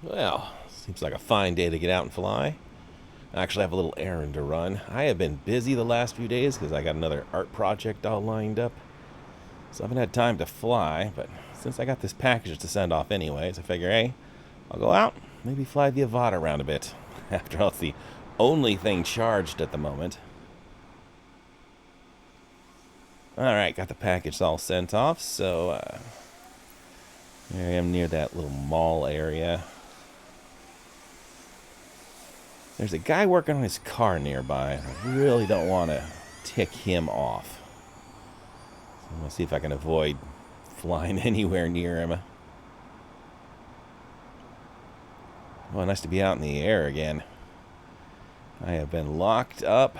Well, seems like a fine day to get out and fly. I actually have a little errand to run. I have been busy the last few days because I got another art project all lined up. So I haven't had time to fly, but since I got this package to send off anyways, I figure, hey, I'll go out, maybe fly the Avata around a bit. After all, it's the only thing charged at the moment. Alright, got the package all sent off, so here I am near that little mall area. There's a guy working on his car nearby. I really don't want to tick him off. So I'm going to see if I can avoid flying anywhere near him. Well, nice to be out in the air again. I have been locked up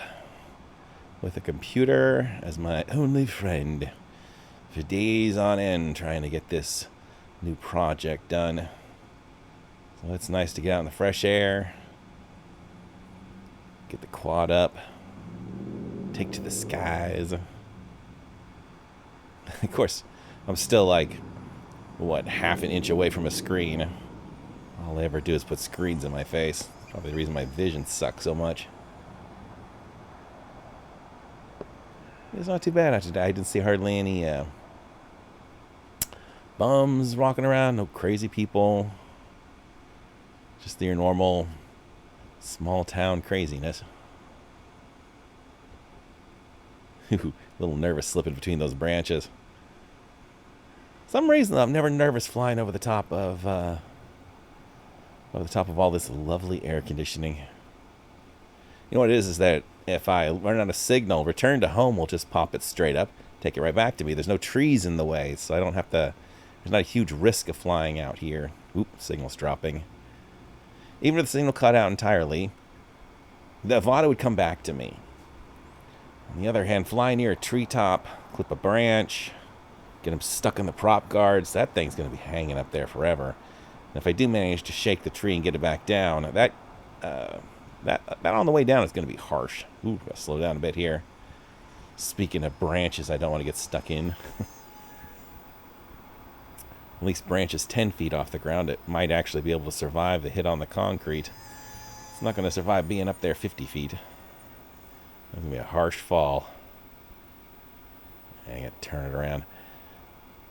with a computer as my only friend for days on end trying to get this new project done. So it's nice to get out in the fresh air. Get the quad up. Take to the skies. Of course, I'm still like, what, half an inch away from a screen. All I ever do is put screens in my face. Probably the reason my vision sucks so much. It's not too bad today. I didn't see hardly any bums walking around. No crazy people. Just your normal small town craziness. A little nervous slipping between those branches. Some reason I'm never nervous flying over the top of all this lovely air conditioning. You know what it is that if I run out of signal, return to home will just pop it straight up, take it right back to me. There's no trees in the way, so I don't have to. There's not a huge risk of flying out here. Oop, signal's dropping. Even if the signal cut out entirely, the Avata would come back to me. On the other hand, fly near a treetop, clip a branch, get them stuck in the prop guards, that thing's going to be hanging up there forever. And if I do manage to shake the tree and get it back down, that on the way down is going to be harsh. Ooh, gotta slow down a bit here. Speaking of branches, I don't want to get stuck in. At least branches 10 feet off the ground, it might actually be able to survive the hit on the concrete. It's not going to survive being up there 50 feet. It's going to be a harsh fall. I got to turn it around.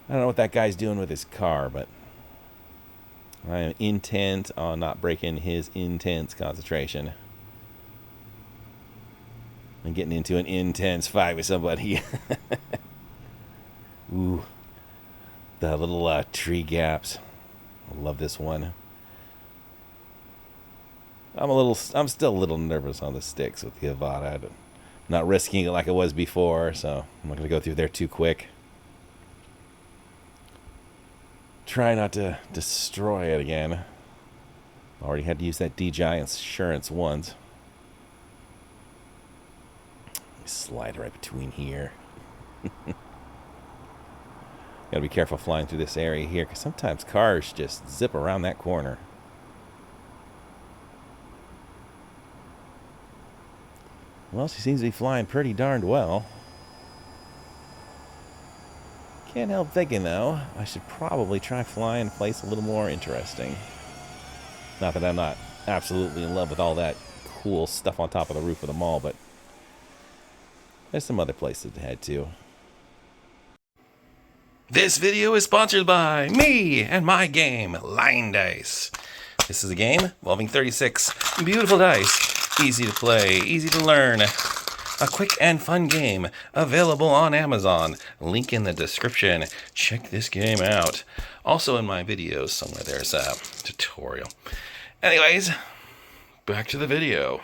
I don't know what that guy's doing with his car, but I am intent on not breaking his intense concentration. I'm getting into an intense fight with somebody. Ooh. The little tree gaps. I love this one. I'm still a little nervous on the sticks with the Avata. I'm not risking it like I was before, so I'm not going to go through there too quick. Try not to destroy it again. Already had to use that DJI insurance once. Let me slide right between here. Gotta be careful flying through this area here, because sometimes cars just zip around that corner. Well, she seems to be flying pretty darned well. Can't help thinking, though, I should probably try flying a place a little more interesting. Not that I'm not absolutely in love with all that cool stuff on top of the roof of the mall, but there's some other places to head to. This video is sponsored by me and my game, Line Dice. This is a game involving 36 beautiful dice. Easy to play, easy to learn. A quick and fun game available on Amazon. Link in the description. Check this game out. Also in my videos somewhere there's a tutorial. Anyways, back to the video.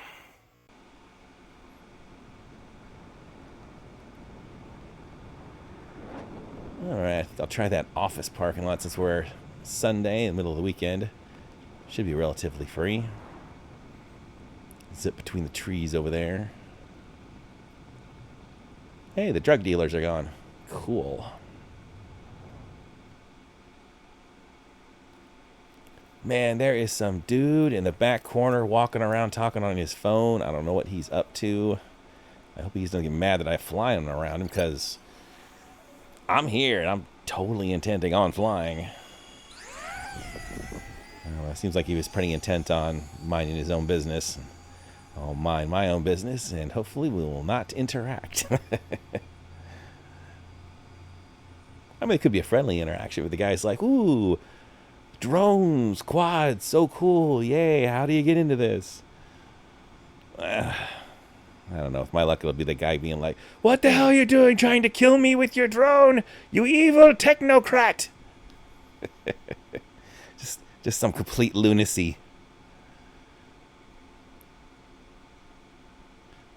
Alright, I'll try that office parking lot since we're Sunday in the middle of the weekend. Should be relatively free. Zip between the trees over there. Hey, the drug dealers are gone. Cool. Man, there is some dude in the back corner walking around talking on his phone. I don't know what he's up to. I hope he's not getting mad that I fly him around him, because I'm here and I'm totally intending on flying. Seems like he was pretty intent on minding his own business. I'll mind my own business, and hopefully we will not interact. I mean, it could be a friendly interaction where the guy's like, ooh, drones, quads, so cool, yay, how do you get into this? I don't know. If my luck, it'll be the guy being like, what the hell are you doing trying to kill me with your drone, you evil technocrat? just some complete lunacy.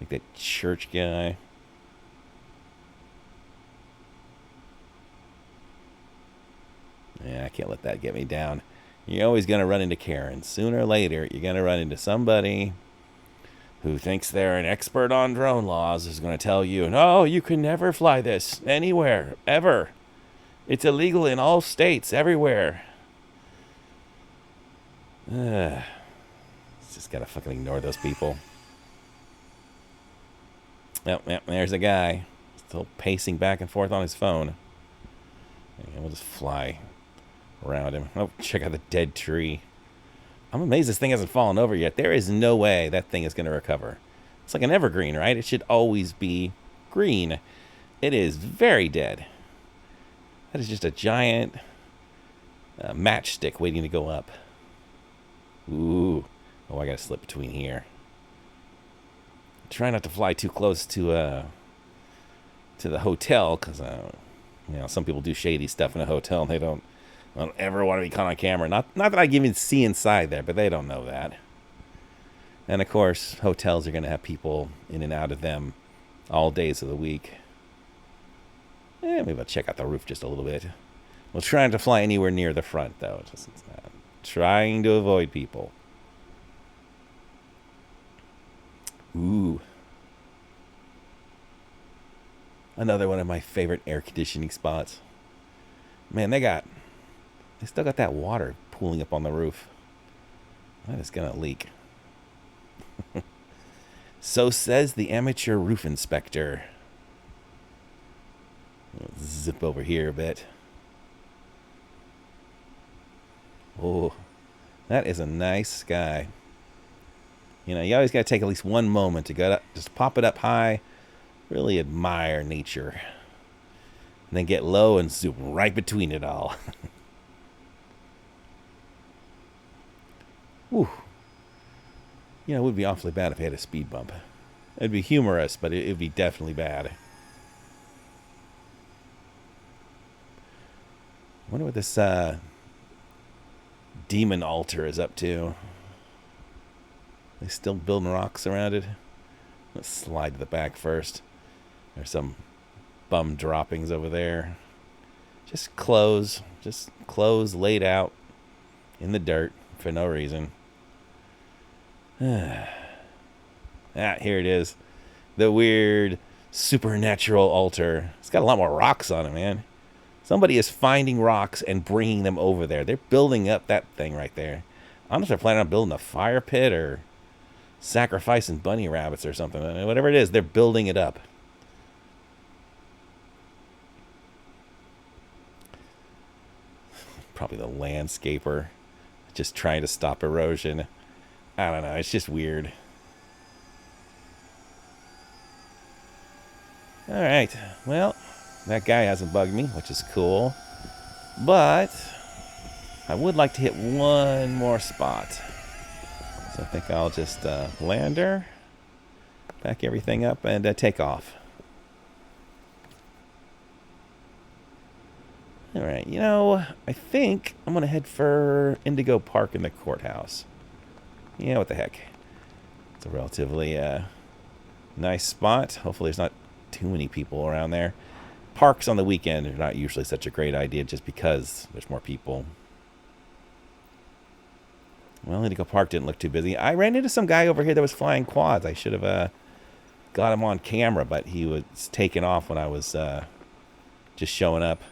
Like that church guy. Yeah, I can't let that get me down. You're always going to run into Karen. Sooner or later, you're going to run into somebody who thinks they're an expert on drone laws is going to tell you, no, you can never fly this anywhere, ever. It's illegal in all states, everywhere. Just got to fucking ignore those people. Yep, there's a guy. Still pacing back and forth on his phone. And we'll just fly around him. Oh, check out the dead tree. I'm amazed this thing hasn't fallen over yet. There is no way that thing is going to recover. It's like an evergreen, right? It should always be green. It is very dead. That is just a giant matchstick waiting to go up. Ooh. Oh, I got to slip between here. Try not to fly too close to the hotel, because some people do shady stuff in a hotel and they don't ever want to be caught on camera. Not that I can even see inside there, but they don't know that. And of course, hotels are going to have people in and out of them all days of the week. Maybe I'll check out the roof just a little bit. We'll try not to fly anywhere near the front, though. Just trying to avoid people. Ooh. Another one of my favorite air conditioning spots. Man, they still got that water pooling up on the roof. That is going to leak. So says the amateur roof inspector. Let's zip over here a bit. Oh, that is a nice sky. You always got to take at least one moment to go up, just pop it up high, really admire nature, and then get low and zoom right between it all. Whew. It would be awfully bad if I had a speed bump. It'd be humorous, but it would be definitely bad. I wonder what this demon altar is up to. They still building rocks around it. Let's slide to the back first. There's some bum droppings over there. Just clothes laid out in the dirt for no reason. Here it is. The weird supernatural altar. It's got a lot more rocks on it, man. Somebody is finding rocks and bringing them over there. They're building up that thing right there. I don't know if they're planning on building a fire pit or sacrificing bunny rabbits or something. Whatever it is, they're building it up. Probably the landscaper just trying to stop erosion. I don't know. It's just weird. All right. Well, that guy hasn't bugged me, which is cool. But I would like to hit one more spot. So I think I'll just land her, pack everything up, and take off. All right, I think I'm going to head for Indigo Park in the courthouse. Yeah, what the heck. It's a relatively nice spot. Hopefully there's not too many people around there. Parks on the weekend are not usually such a great idea just because there's more people. Well, Indigo Park didn't look too busy. I ran into some guy over here that was flying quads. I should have got him on camera, but he was taking off when I was just showing up.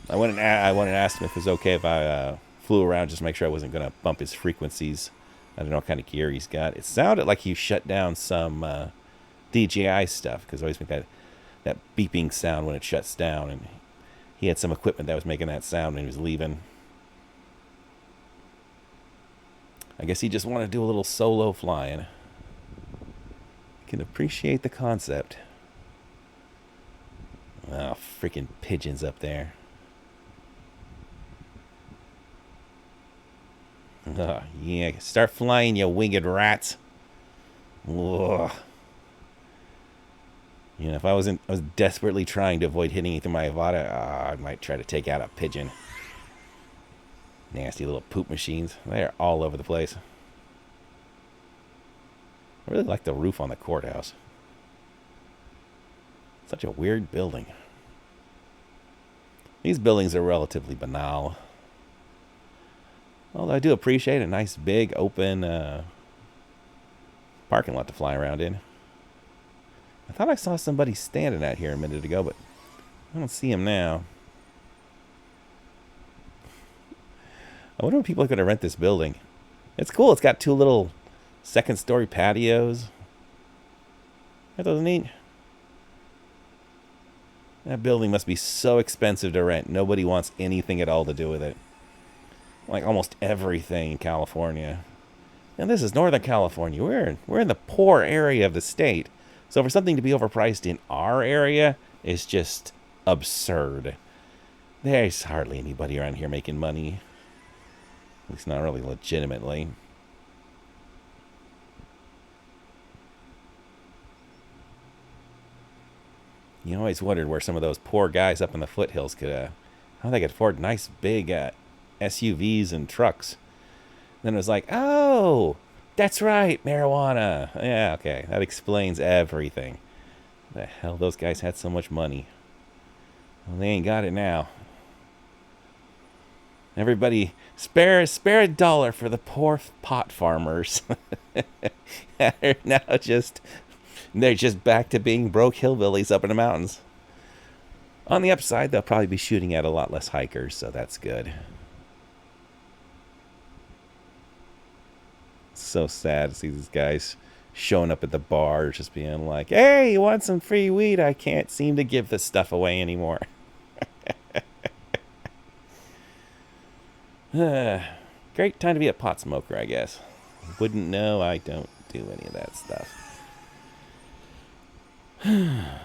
I went and asked him if it was okay if I flew around just to make sure I wasn't going to bump his frequencies. I don't know what kind of gear he's got. It sounded like he shut down some DJI stuff because I always make that beeping sound when it shuts down. And he had some equipment that was making that sound when he was leaving. I guess he just wanted to do a little solo flying. Can appreciate the concept. Oh, freaking pigeons up there. Oh, yeah, start flying, you winged rats. Ugh. You know, if I was desperately trying to avoid hitting anything with my Avata, I might try to take out a pigeon. Nasty little poop machines. They're all over the place. I really like the roof on the courthouse. Such a weird building. These buildings are relatively banal. Although I do appreciate a nice big open parking lot to fly around in. I thought I saw somebody standing out here a minute ago, but I don't see him now. I wonder if people are going to rent this building. It's cool. It's got 2 little second-story patios. That doesn't neat. That building must be so expensive to rent. Nobody wants anything at all to do with it. Like almost everything in California. And this is Northern California. We're in the poor area of the state. So for something to be overpriced in our area is just absurd. There's hardly anybody around here making money. At least not really legitimately. You always wondered where some of those poor guys up in the foothills could, how they could afford nice big SUVs and trucks. Then it was like, oh, that's right, marijuana. Yeah, okay, that explains everything. The hell, those guys had so much money. Well, they ain't got it now. Everybody, spare a dollar for the poor pot farmers. They're just back to being broke hillbillies up in the mountains. On the upside, they'll probably be shooting at a lot less hikers, so that's good. So sad to see these guys showing up at the bar just being like, hey, you want some free weed? I can't seem to give this stuff away anymore. Great time to be a pot smoker, I guess. Wouldn't know. I don't do any of that stuff. Now,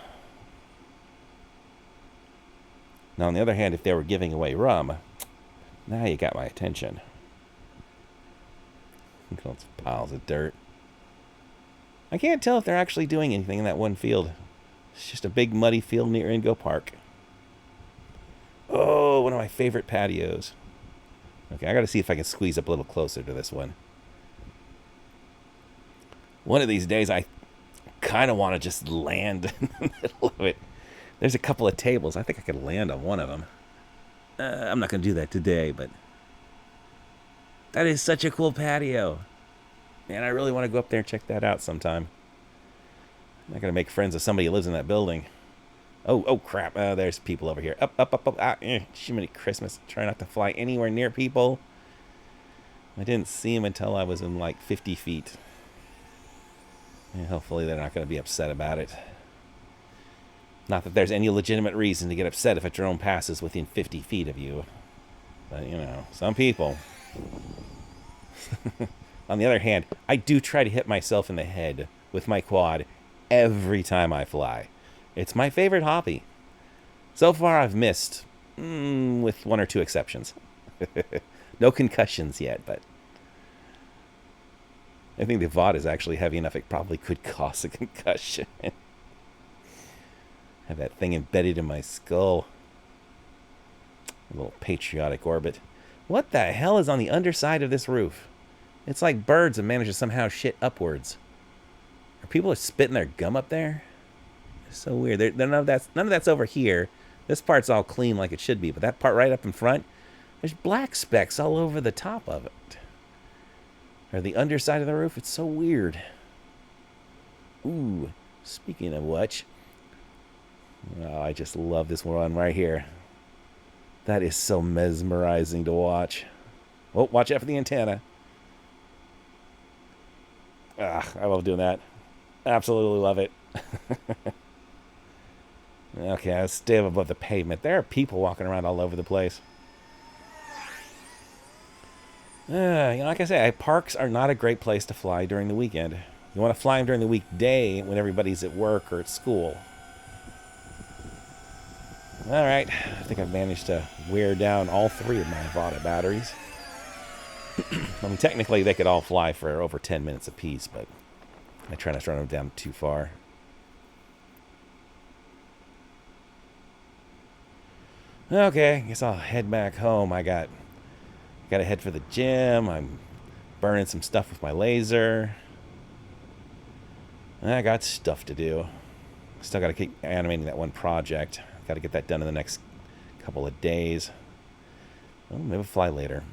on the other hand, if they were giving away rum, now you got my attention. Look at those piles of dirt. I can't tell if they're actually doing anything in that one field. It's just a big muddy field near Ingo Park. Oh, one of my favorite patios. Okay, I gotta see if I can squeeze up a little closer to this one. One of these days, I kind of want to just land in the middle of it. There's a couple of tables. I think I could land on one of them. I'm not going to do that today, but that is such a cool patio. Man, I really want to go up there and check that out sometime. I'm not going to make friends with somebody who lives in that building. Oh, crap. There's people over here. Up. Jiminy Christmas. Try not to fly anywhere near people. I didn't see them until I was in like 50 feet. Yeah, hopefully they're not going to be upset about it. Not that there's any legitimate reason to get upset if a drone passes within 50 feet of you. But, you know, some people. On the other hand, I do try to hit myself in the head with my quad every time I fly. It's my favorite hobby. So far, I've missed, with 1 or 2 exceptions. No concussions yet, but I think the Avata is actually heavy enough it probably could cause a concussion. Have that thing embedded in my skull. A little patriotic orbit. What the hell is on the underside of this roof? It's like birds have managed to somehow shit upwards. Are people spitting their gum up there? It's so weird. None of that's over here. This part's all clean like it should be, but that part right up in front, there's black specks all over the top of it. Or the underside of the roof. It's so weird. Ooh, speaking of which, oh, I just love this one right here. That is so mesmerizing to watch. Oh, watch out for the antenna. Ah, I love doing that. Absolutely love it. Okay, let's stay up above the pavement. There are people walking around all over the place. Like I say, parks are not a great place to fly during the weekend. You want to fly them during the weekday when everybody's at work or at school. All right, I think I've managed to wear down all three of my Avata batteries. I mean, technically they could all fly for over 10 minutes apiece, but I try not to run them down too far. Okay, I guess I'll head back home. Got to head for the gym. I'm burning some stuff with my laser. I got stuff to do. Still got to keep animating that one project. Got to get that done in the next couple of days. Well, maybe I'll fly later.